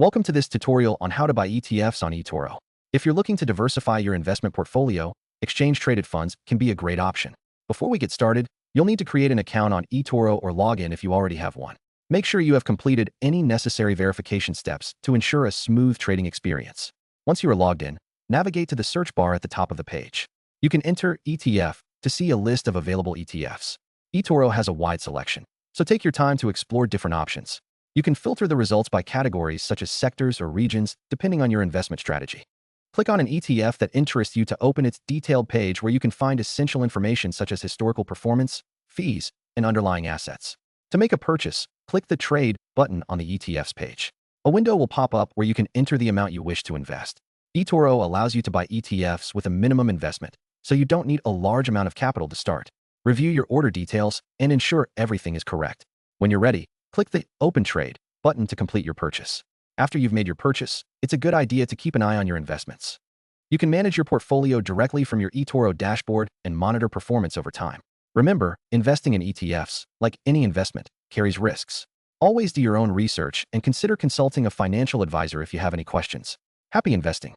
Welcome to this tutorial on how to buy ETFs on eToro. If you're looking to diversify your investment portfolio, exchange-traded funds can be a great option. Before we get started, you'll need to create an account on eToro or log in if you already have one. Make sure you have completed any necessary verification steps to ensure a smooth trading experience. Once you are logged in, navigate to the search bar at the top of the page. You can enter ETF to see a list of available ETFs. eToro has a wide selection, so take your time to explore different options. You can filter the results by categories such as sectors or regions, depending on your investment strategy. Click on an ETF that interests you to open its detailed page where you can find essential information such as historical performance, fees, and underlying assets. To make a purchase, click the Trade button on the ETFs page. A window will pop up where you can enter the amount you wish to invest. eToro allows you to buy ETFs with a minimum investment, so you don't need a large amount of capital to start. Review your order details and ensure everything is correct. When you're ready, click the Open Trade button to complete your purchase. After you've made your purchase, it's a good idea to keep an eye on your investments. You can manage your portfolio directly from your eToro dashboard and monitor performance over time. Remember, investing in ETFs, like any investment, carries risks. Always do your own research and consider consulting a financial advisor if you have any questions. Happy investing!